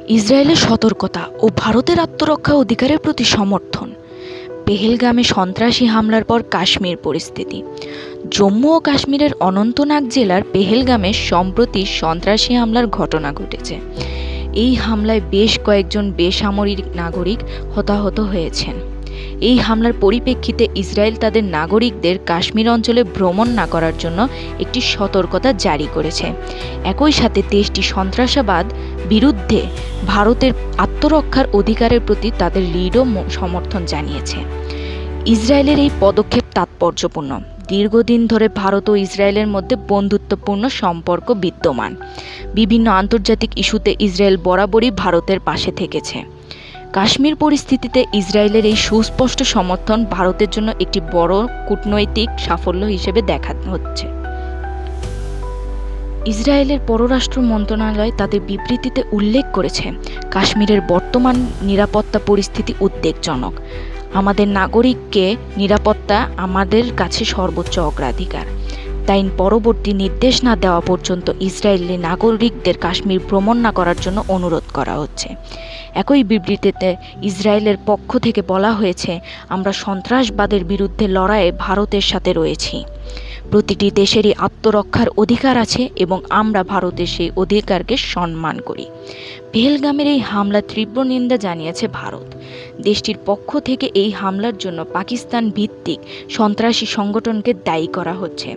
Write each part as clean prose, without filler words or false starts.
ইসরায়েলের সতর্কতা ও ভারতের আত্মরক্ষা অধিকারের প্রতি সমর্থন। পেহেলগামে সন্ত্রাসী হামলার পর কাশ্মীর পরিস্থিতি। জম্মু ও কাশ্মীরের অনন্তনাগ জেলার পেহেলগামে সম্প্রতি সন্ত্রাসী হামলার ঘটনা ঘটেছে। এই হামলায় বেশ কয়েকজন বেসামরিক নাগরিক হতাহত হয়েছেন। এই হামলার পরিপ্রেক্ষিতে ইসরায়েল তাদের নাগরিকদের কাশ্মীর অঞ্চলে ভ্রমণ না করার জন্য একটি সতর্কতা জারি করেছে। একই সাথে দেশটি সন্ত্রাসবাদ বিরুদ্ধে ভারতের আত্মরক্ষার অধিকারের প্রতি তাদের দৃঢ় সমর্থন জানিয়েছে। ইসরায়েলের এই পদক্ষেপ তাৎপর্যপূর্ণ। দীর্ঘদিন ধরে ভারত ও ইসরায়েলের মধ্যে বন্ধুত্বপূর্ণ সম্পর্ক বিদ্যমান। বিভিন্ন আন্তর্জাতিক ইস্যুতে ইসরায়েল বরাবরই ভারতের পাশে থেকেছে। কাশ্মীর পরিস্থিতিতে ইসরায়েলের এই সুস্পষ্ট সমর্থন ভারতের জন্য একটি বড় কূটনৈতিক সাফল্য হিসেবে দেখা হচ্ছে। ইসরায়েলের পররাষ্ট্র মন্ত্রণালয় তাদের বিবৃতিতে উল্লেখ করেছে, কাশ্মীরের বর্তমান নিরাপত্তা পরিস্থিতি উদ্বেগজনক। আমাদের নাগরিককে নিরাপত্তা আমাদের কাছে সর্বোচ্চ অগ্রাধিকার। তাই পরবর্তী নির্দেশ না দেওয়া পর্যন্ত ইসরায়েলি নাগরিকদের কাশ্মীর ভ্রমণ না করার জন্য অনুরোধ করা হচ্ছে। একই বিবৃতিতে ইসরায়েলের পক্ষ থেকে বলা হয়েছে, আমরা সন্ত্রাসবাদের বিরুদ্ধে লড়াইয়ে ভারতের সাথে রয়েছি। প্রতিটি দেশেরই আত্মরক্ষার অধিকার আছে এবং আমরা ভারতের সেই অধিকারকে সম্মান করি। পেহেলগামের এই হামলার তীব্র নিন্দা জানিয়েছে ভারত। দেশটির পক্ষ থেকে এই হামলার জন্য পাকিস্তান ভিত্তিক সন্ত্রাসী সংগঠনকে দায়ী করা হচ্ছে।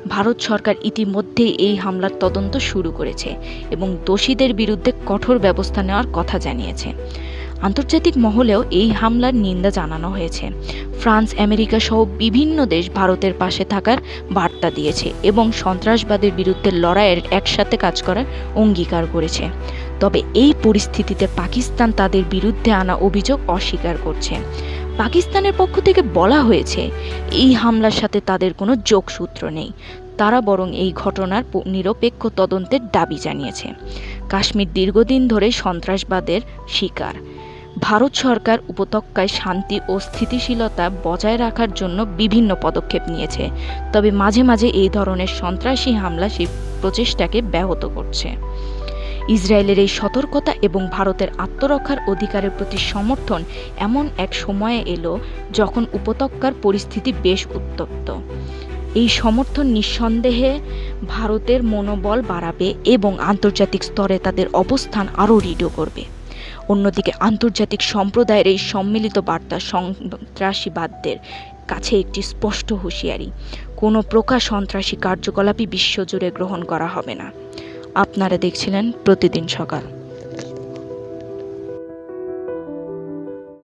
ভারত সরকার ইতিমধ্যেই এই হামলার তদন্ত শুরু করেছে এবং দোষীদের বিরুদ্ধে কঠোর ব্যবস্থা নেওয়ার কথা জানিয়েছে। আন্তর্জাতিক মহলেও এই হামলার নিন্দা জানানো হয়েছে। ফ্রান্স, আমেরিকা সহ বিভিন্ন দেশ ভারতের পাশে থাকার বার্তা দিয়েছে এবং সন্ত্রাসবাদের বিরুদ্ধে লড়াইয়ের একসাথে কাজ করার অঙ্গীকার করেছে। তবে এই পরিস্থিতিতে পাকিস্তান তাদের বিরুদ্ধে আনা অভিযোগ অস্বীকার করছে। পাকিস্তানের পক্ষ থেকে বলা হয়েছে, এই হামলার সাথে তাদের কোনো যোগসূত্র নেই। তারা বরং এই ঘটনার নিরপেক্ষ তদন্তের দাবি জানিয়েছে। কাশ্মীর দীর্ঘদিন ধরে সন্ত্রাসবাদের শিকার। ভারত সরকার উপত্যকায় শান্তি ও স্থিতিশীলতা বজায় রাখার জন্য বিভিন্ন পদক্ষেপ নিয়েছে, তবে মাঝে মাঝে এই ধরনের সন্ত্রাসী হামলা সেই প্রচেষ্টাকে ব্যাহত করছে। ইসরায়েলের এই সতর্কতা এবং ভারতের আত্মরক্ষার অধিকারের প্রতি সমর্থন এমন এক সময়ে এলো যখন উপত্যকার পরিস্থিতি বেশ উত্তপ্ত। এই সমর্থন নিঃসন্দেহে ভারতের মনোবল বাড়াবে এবং আন্তর্জাতিক স্তরে তাদের অবস্থান আরও দৃঢ় করবে। অন্যদিকে আন্তর্জাতিক সম্প্রদায়ের এই সম্মিলিত বার্তা সন্ত্রাসীবাদদের কাছে একটি স্পষ্ট হুঁশিয়ারি। কোনো প্রকার সন্ত্রাসী কার্যকলাপই বিশ্বজুড়ে গ্রহণ করা হবে না। আপনারা দেখছিলেন প্রতিদিন সকাল।